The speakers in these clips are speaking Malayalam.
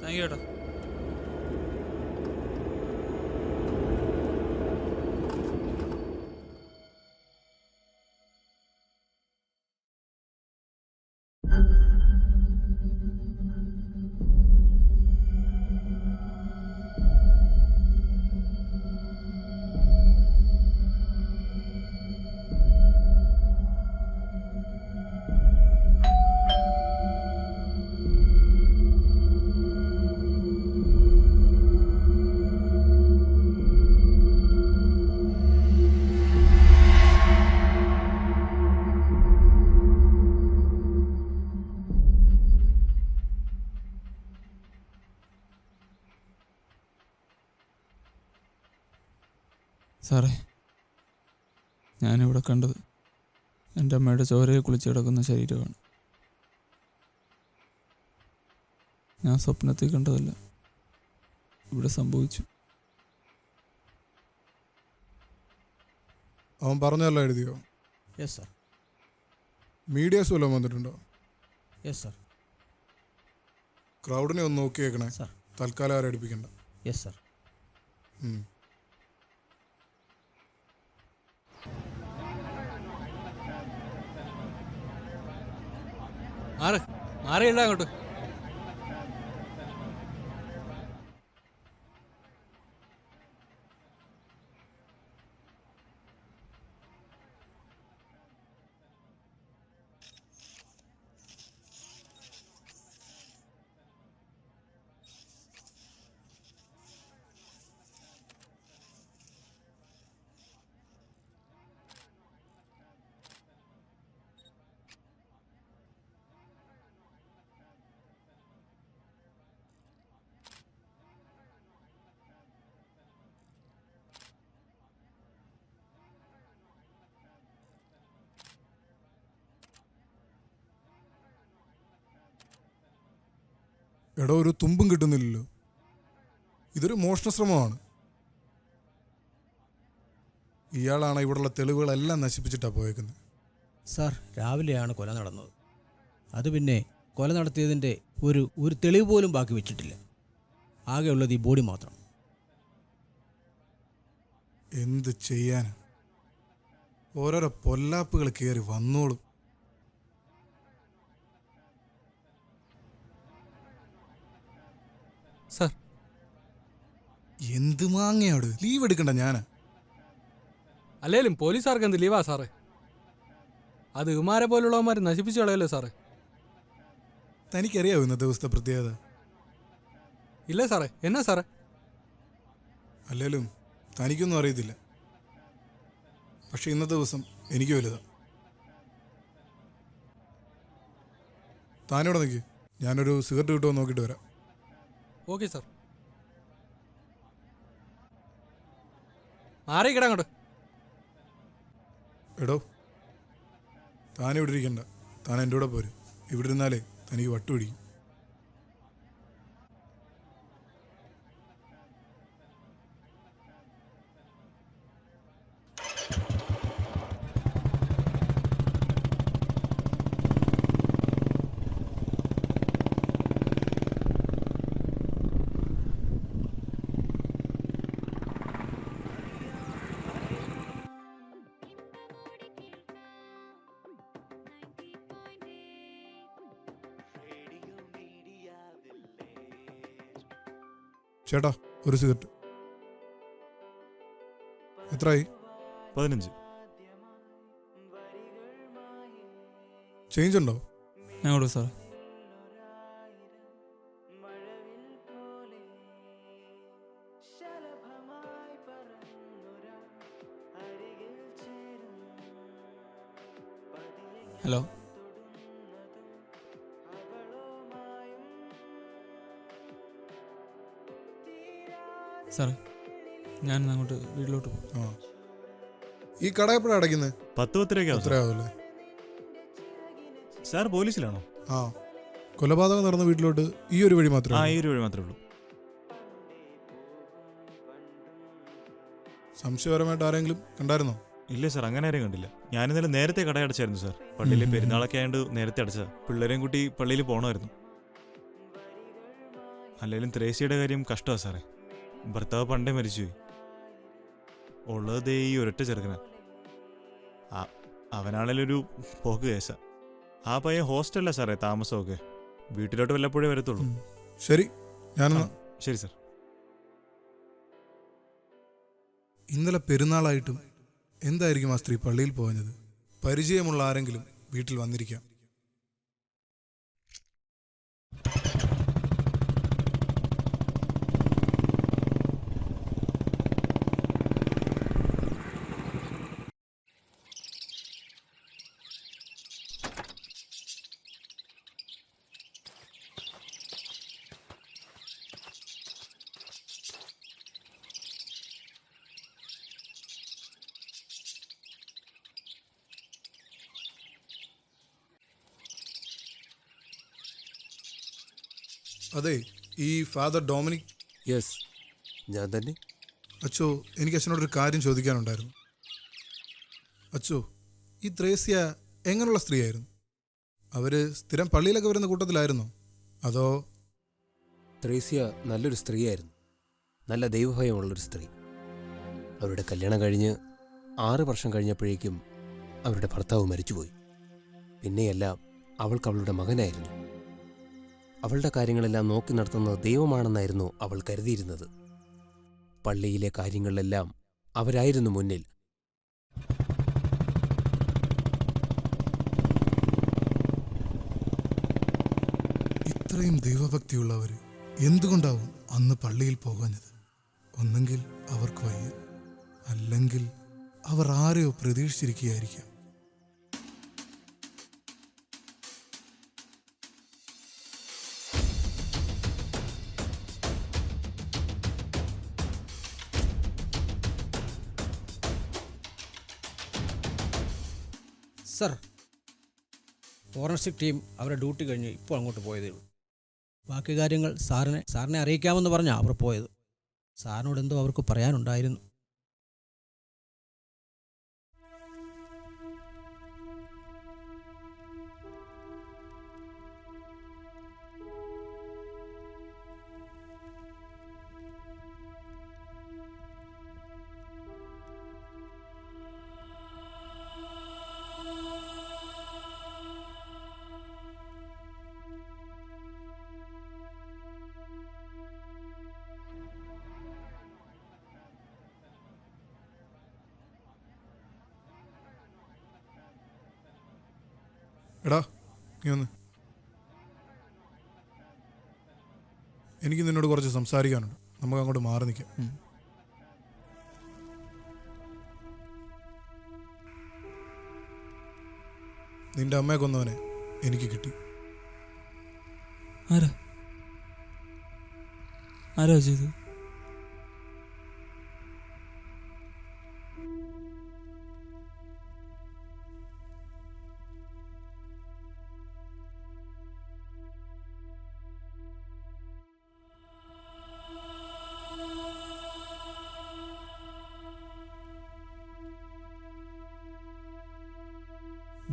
താങ്ക് യു ചേട്ടാ. സാറേ, ഞാനിവിടെ കണ്ടത് എൻ്റെ അമ്മയുടെ ചോരയെ കുളിച്ച് കിടക്കുന്ന ശരീരമാണ്. ഞാൻ സ്വപ്നത്തിൽ കണ്ടതല്ല, ഇവിടെ സംഭവിച്ചു. അവൻ പറഞ്ഞല്ലോ എഴുതിയോ? Yes sir. മീഡിയാസ് വല്ലതും വന്നിട്ടുണ്ടോ? Yes sir. ക്രൗഡിനെ ഒന്ന് നോക്കി വെക്കണേ സാർ. തൽക്കാലം ആരും അടുപ്പിക്കണ്ട. Yes sir. മാറിയില്ല അങ്ങോട്ട്. എടോ, ഒരു തുമ്പും കിട്ടുന്നില്ലല്ലോ. ഇതൊരു മോഷണ ശ്രമമാണ്. ഇയാളാണ് ഇവിടെയുള്ള തെളിവുകളെല്ലാം നശിപ്പിച്ചിട്ടാണ് പോയേക്കുന്നത്. സാർ, രാവിലെയാണ് കൊല നടന്നത്. അത് പിന്നെ കൊല നടത്തിയതിൻ്റെ ഒരു തെളിവ് പോലും ബാക്കി വെച്ചിട്ടില്ല. ആകെയുള്ളത് ഈ ബോഡി മാത്രം. എന്ത് ചെയ്യാൻ? ഓരോരോ പൊല്ലാപ്പുകൾ കയറി വന്നോളും. സാർ, എന്ത് മാങ്ങയോട് ലീവ് എടുക്കണ്ട ഞാന്. അല്ലേലും പോലീസുകാർക്ക് എന്ത് ലീവാ സാറേ? അത് ഇമാരെ പോലുള്ളവന്മാർ നശിപ്പിച്ചു കളയല്ലോ സാറേ. തനിക്കറിയാവോ ഇന്നത്തെ ദിവസത്തെ പ്രത്യേകത? ഇല്ല സാറേ. എന്നാ സാറേ? അല്ലേലും തനിക്കൊന്നും അറിയത്തില്ല. പക്ഷെ ഇന്നത്തെ ദിവസം എനിക്ക് വലുതാ. താനിവിടെ നിൽക്ക്, ഞാനൊരു സിഗരറ്റ് കിട്ടുമോ നോക്കിയിട്ട് വരാം. Okay sir. മാറിക്കിടാ അങ്ങോട്ട്. എടോ, താനിവിടെ ഇരിക്കണ്ട, താൻ എൻ്റെ കൂടെ പോരും. ഇവിടെ ഇരുന്നാലേ തനിക്ക് വട്ടു പിടിക്കും. ചേട്ടാ, ഒരു സിഗരറ്റ്. എത്രയായി? 15. ചേഞ്ച് ഉണ്ടോ? ഞാൻ കൊടുക്കും സാർ. ഹലോ സാറേ, ഞാൻ അങ്ങോട്ട് വീട്ടിലോട്ട് പോകും. ആ, ഈ കട എപ്പോഴാണ് അടയ്ക്കുന്നത്? 10-10 എത്രയാവല്ലേ? സാർ പോലീസിലാണോ? ആ, കൊലപാതകം നടന്ന വീട്ടിലോട്ട് ഈ ഒരു വഴി മാത്രമേ? ഈ ഒരു വഴി മാത്രമേ ഉള്ളൂ. സംശയപരമായിട്ട് ആരെങ്കിലും കണ്ടായിരുന്നോ? ഇല്ല സാർ, അങ്ങനെ ആരെയും കണ്ടില്ല. ഞാനിന്നലെ നേരത്തെ കട അടച്ചായിരുന്നു സാർ. പള്ളിയിലെ പെരുന്നാളൊക്കെ ആയതുകൊണ്ട് നേരത്തെ അടച്ചതാ. പിള്ളേരെയും കൂട്ടി പള്ളിയിൽ പോകണമായിരുന്നു. അല്ലെങ്കിലും ത്രേസ്യയുടെ കാര്യം കഷ്ടമാണ് സാറേ. ഭർത്താവ് പണ്ടേ മരിച്ചുപോയി. ഉള്ളത് ദേ ഈ ഒരൊറ്റ ചെറുക്കനാ. അവനാണേലും ഒരു പോക്ക് കേസാ. ആ പയ്യൻ ഹോസ്റ്റലിലാ സാറേ താമസമൊക്കെ. വീട്ടിലോട്ട് വല്ലപ്പോഴേ വരത്തുള്ളൂ. ശരി, ഞാനെന്നാ. ശരി സാർ. ഇന്നലെ പെരുന്നാളായിട്ടും എന്തായിരിക്കും ആ സ്ത്രീ പള്ളിയിൽ പോയത്? പരിചയമുള്ള ആരെങ്കിലും വീട്ടിൽ വന്നിരിക്കാം. അതെ, ഈ ഫാദർ ഡൊമിനിക്. യെസ്, ഞാൻ തന്നെ. അച്ചോ, എനിക്ക് അച്ഛനോടൊരു കാര്യം ചോദിക്കാനുണ്ടായിരുന്നു. അച്ചോ, ഈ ത്രേസ്യ എങ്ങനെയുള്ള സ്ത്രീയായിരുന്നു? അവര് സ്ഥിരം പള്ളിയിലൊക്കെ വരുന്ന കൂട്ടത്തിലായിരുന്നോ? അതോ? ത്രേസ്യ നല്ലൊരു സ്ത്രീയായിരുന്നു. നല്ല ദൈവഭയമുള്ളൊരു സ്ത്രീ. അവരുടെ കല്യാണം കഴിഞ്ഞ് 6 വർഷം കഴിഞ്ഞപ്പോഴേക്കും അവരുടെ ഭർത്താവ് മരിച്ചുപോയി. പിന്നെയെല്ലാം അവൾക്ക് അവളുടെ മകനായിരുന്നു. അവളുടെ കാര്യങ്ങളെല്ലാം നോക്കി നടത്തുന്നത് ദൈവമാണെന്നായിരുന്നു അവൾ കരുതിയിരുന്നത്. പള്ളിയിലെ കാര്യങ്ങളിലെല്ലാം അവരായിരുന്നു മുന്നിൽ. ഇത്രയും ദൈവഭക്തിയുള്ളവര് എന്തുകൊണ്ടാവും അന്ന് പള്ളിയിൽ പോകാഞ്ഞത്? ഒന്നെങ്കിൽ അവർക്ക് വയ്യ, അല്ലെങ്കിൽ അവർ ആരെയോ പ്രതീക്ഷിച്ചിരിക്കുകയായിരിക്കാം. സർ, ഫോറൻസിക് ടീം അവരുടെ ഡ്യൂട്ടി കഴിഞ്ഞ് ഇപ്പോൾ അങ്ങോട്ട് പോയതേ ഉള്ളൂ. ബാക്കി കാര്യങ്ങൾ സാറിനെ അറിയിക്കാമെന്ന് പറഞ്ഞാൽ അവർ പോയത്. സാറിനോട് എന്തോ അവർക്ക് പറയാനുണ്ടായിരുന്നു. എടാ, നീ ഒന്ന്. എനിക്ക് നിന്നോട് കുറച്ച് സംസാരിക്കാനുണ്ട്. നമുക്ക് അങ്ങോട്ട് മാറി നിൽക്കാം. നിന്റെ അമ്മയെ കൊന്നവനെ എനിക്ക് കിട്ടി. ആരാ ചെയ്തു?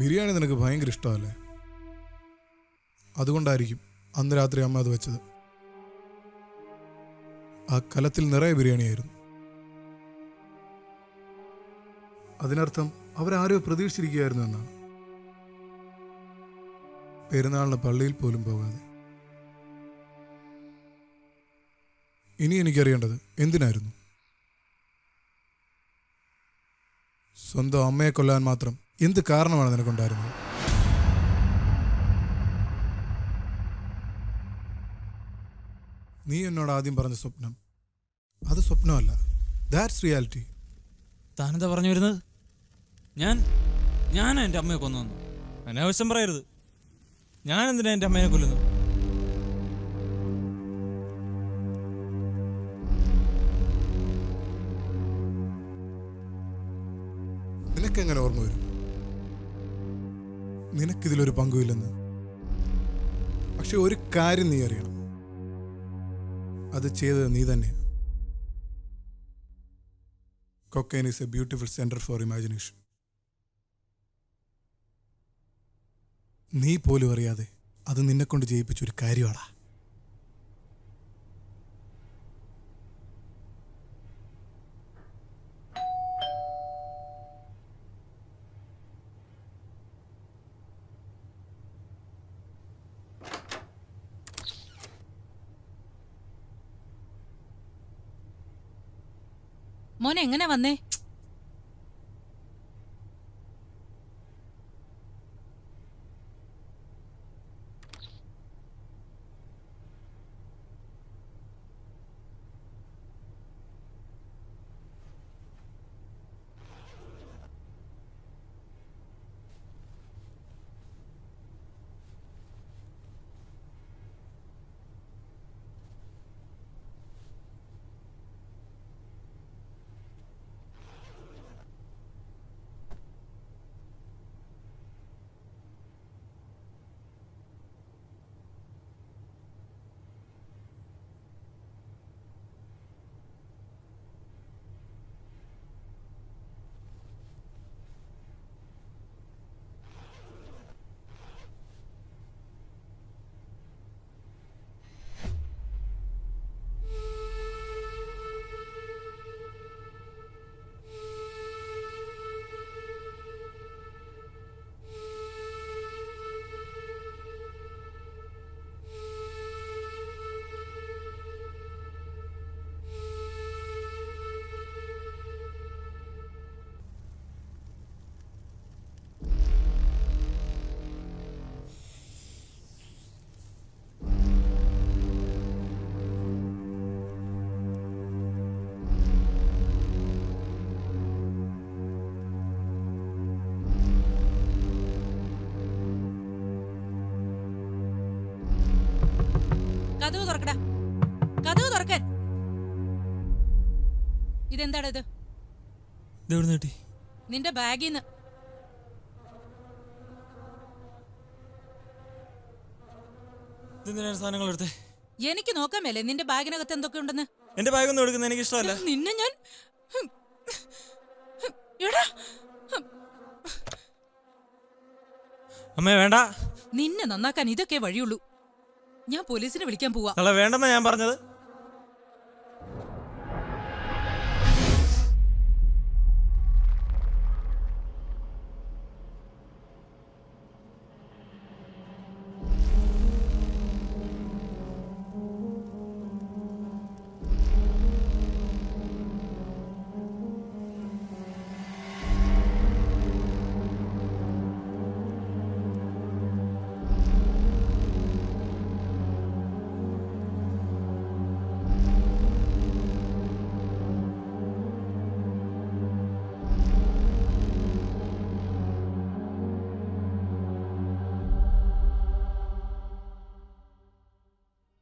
ബിരിയാണി നിനക്ക് ഭയങ്കര ഇഷ്ടമല്ലേ? അതുകൊണ്ടായിരിക്കും അന്ന് രാത്രി അമ്മ അത് വെച്ചത്. ആ കലത്തിൽ നിറയെ ബിരിയാണിയായിരുന്നു. അതിനർത്ഥം അവരാരോ പ്രതീക്ഷിച്ചിരിക്കുകയായിരുന്നു എന്നാണ്. പെരുന്നാളിന് പള്ളിയിൽ പോലും പോകാതെ. ഇനി എനിക്കറിയേണ്ടത് എന്തിനായിരുന്നു? സ്വന്തം അമ്മയെ കൊല്ലാൻ മാത്രം എന്ത് കാരണമാണ് നിനക്കുണ്ടായിരുന്നത്? നീ എന്നോട് ആദ്യം പറഞ്ഞ സ്വപ്നം അത് സ്വപ്നമല്ല, ദാറ്റ്സ് റിയാലിറ്റി. താനെന്താ പറഞ്ഞു വരുന്നത്? ഞാൻ എൻ്റെ അമ്മയെ കൊന്നു വന്നു. അനാവശ്യം പറയരുത്. ഞാൻ എന്തിനാ എൻ്റെ അമ്മയെ കൊല്ലുന്നു? നിനക്കെങ്ങനെ ഓർമ്മ വരും നിനക്കിതിലൊരു പങ്കുമില്ലെന്ന്? പക്ഷെ ഒരു കാര്യം നീ അറിയണം, അത് ചെയ്തത് നീ തന്നെയാണ്. Cocaine is A beautiful centre for imagination. നീ പോലും അറിയാതെ അത് നിന്നെക്കൊണ്ട് ചെയ്യിപ്പിച്ചൊരു കാര്യമാടാ. മോനെ എങ്ങനെ വന്നേ? കതവ് തുറക്കടാ, കതവ് തുറക്കാൻ. ഇതെന്താടാ ഇത്? ഇതെവിടെ കിട്ടി? നിന്റെ ബാഗിന്ന്. ഇതെന്തിനാണ് സാധനങ്ങൾ എടുത്തേ? എനിക്ക് നോക്കാൻ മേലെ നിന്റെ ബാഗിനകത്ത് എന്തൊക്കെ ഉണ്ടെന്ന്. എന്റെ ബാഗൊന്നും എടുക്കുന്നത് എനിക്ക് ഇഷ്ടമല്ല. നിന്നെ ഞാൻ എടാ, അമ്മേ വേണ്ട. നിന്നെ നന്നാക്കാൻ ഇതൊക്കെ വഴിയുള്ളൂ. ഞാൻ പോലീസിനെ വിളിക്കാൻ പോവാ. തള്ള വേണ്ടെന്നാ ഞാൻ പറഞ്ഞത്.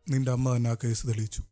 നിന്റെ അമ്മ തന്നെ ആ കേസ് തെളിയിച്ചു.